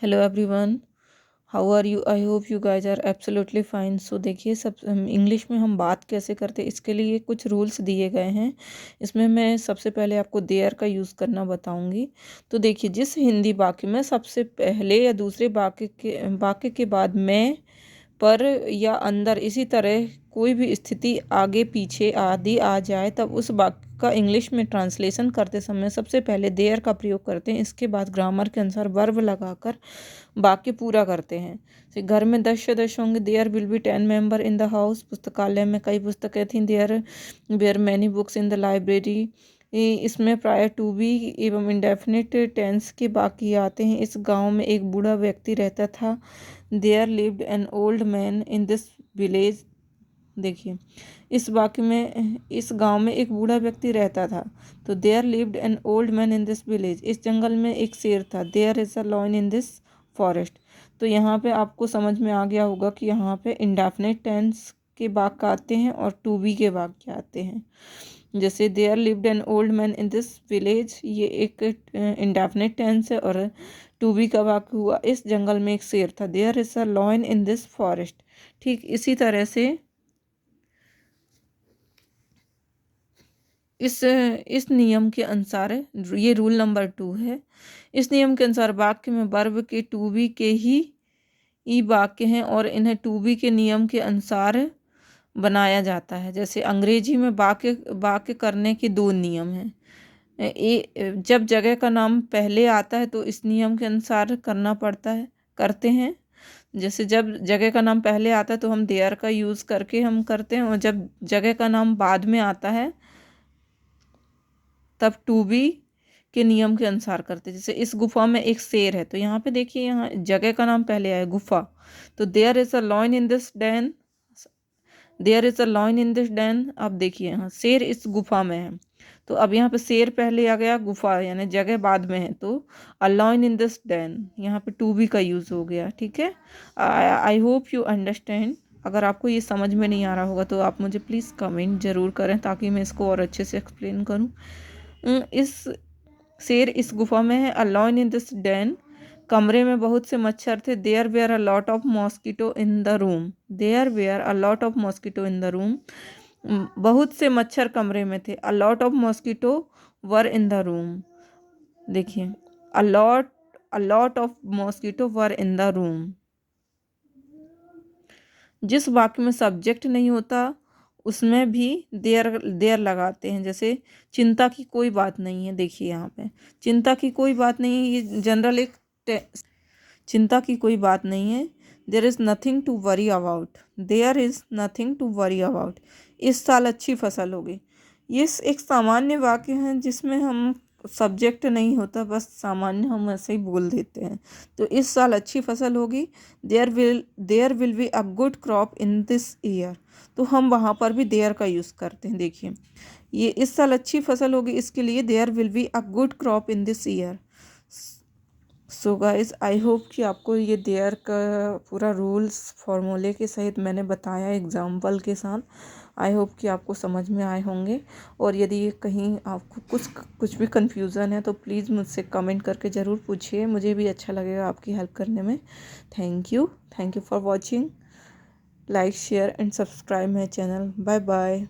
Hello everyone, how are you? I hope you guys are absolutely fine. So देखिए, सब English में हम बात कैसे करते हैं इसके लिए कुछ रूल्स दिए गए हैं। इसमें मैं सबसे पहले आपको देयर का यूज़ करना बताऊंगी। तो देखिए, जिस हिंदी वाक्य में सबसे पहले या दूसरे वाक्य के बाद मैं, पर या अंदर इसी तरह कोई भी स्थिति आगे पीछे आदि आ जाए, तब उस वाक्य का इंग्लिश में ट्रांसलेशन करते समय सबसे पहले देयर का प्रयोग करते हैं। इसके बाद ग्रामर के अनुसार वर्ब लगाकर वाक्य पूरा करते हैं। घर में 10 सदस्य होंगे, there will be 10 member in the house. पुस्तकालय में कई पुस्तकें थीं, there were many books in the library. इसमें प्रायर टू बी एवं इंडेफिनिट टेंस के वाक्य आते हैं। इस गांव में एक बूढ़ा व्यक्ति रहता था। There lived an old man in this village. देखिए, इस वाक्य में इस गांव में एक बूढ़ा व्यक्ति रहता था। तो there lived an old man in this village. इस जंगल में एक शेर था। There is a lion in this forest. तो यहाँ पे आपको समझ में आ गया होगा कि यहाँ पे इंडेफिनिट टेंस के वाक्य आते हैं और टू बी के वाक्य आते हैं। जैसे there lived an old man in this village, ये एक इंडेफिनिट टेंस है। और टू बी का वाक्य हुआ, इस जंगल में एक शेर था। There is a lion in this forest. ठीक इसी तरह से इस नियम के अनुसार, ये रूल नंबर 2 है। इस नियम के अनुसार वाक्य में वर्ब के टू बी के ही वाक्य हैं और इन्हें टू बी के नियम के अनुसार बनाया जाता है। जैसे अंग्रेजी में वाक्य वाक्य करने के 2 नियम हैं। जब जगह का नाम पहले आता है तो इस नियम के अनुसार करना पड़ता है, करते हैं। जैसे जब जगह का नाम पहले आता है तो हम देयर का यूज़ करके हम करते हैं, और जब जगह का नाम बाद में आता है तब टू बी के नियम के अनुसार करते हैं। जैसे इस गुफा में एक शेर है, तो यहाँ पे देखिए, यहाँ जगह का नाम पहले आया, गुफा। तो there is a lion in this den. There is a lion in this den. अब देखिए, यहाँ शेर इस गुफा में है, तो अब यहाँ पे शेर पहले आ गया, गुफा यानी जगह बाद में है, तो अ लॉयन इन दिस डैन, यहाँ पे टू बी का यूज़ हो गया। ठीक है, आई होप यू अंडरस्टैंड। अगर आपको ये समझ में नहीं आ रहा होगा तो आप मुझे प्लीज़ कमेंट ज़रूर करें ताकि मैं इसको और अच्छे से एक्सप्लेन करूँ। इस शेर इस गुफा में है। A lion in this den, कमरे में बहुत से मच्छर थे। There were a lot of mosquito in the room. There were a lot of mosquito in the room, बहुत से मच्छर कमरे में थे। A lot of mosquito were in the room. देखिए, a lot of mosquito were in the room. जिस वाक्य में सब्जेक्ट नहीं होता उसमें भी देयर लगाते हैं। जैसे चिंता की कोई बात नहीं है। देखिए, यहाँ पे चिंता की कोई बात नहीं है, ये जनरल एक चिंता की कोई बात नहीं है। There is nothing to worry about. There is nothing to worry about. इस साल अच्छी फसल होगी। ये एक सामान्य वाक्य है जिसमें हम सब्जेक्ट नहीं होता, बस सामान्य हम ऐसे ही बोल देते हैं। तो इस साल अच्छी फसल होगी। There will be a good crop in this year. तो हम वहाँ पर भी देयर का यूज़ करते हैं। देखिए, ये इस साल अच्छी फसल होगी, इसके लिए there will be a good crop in this year. So guys, I hope कि आपको ये देयर का पूरा रूल्स फॉर्मूले के सहित मैंने बताया एग्जाम्पल के साथ। आई होप कि आपको समझ में आए होंगे। और यदि कहीं आपको कुछ भी कन्फ्यूज़न है तो प्लीज़ मुझसे कमेंट करके ज़रूर पूछिए, मुझे भी अच्छा लगेगा आपकी हेल्प करने में। Thank you for watching. Like share and subscribe my channel. Bye bye.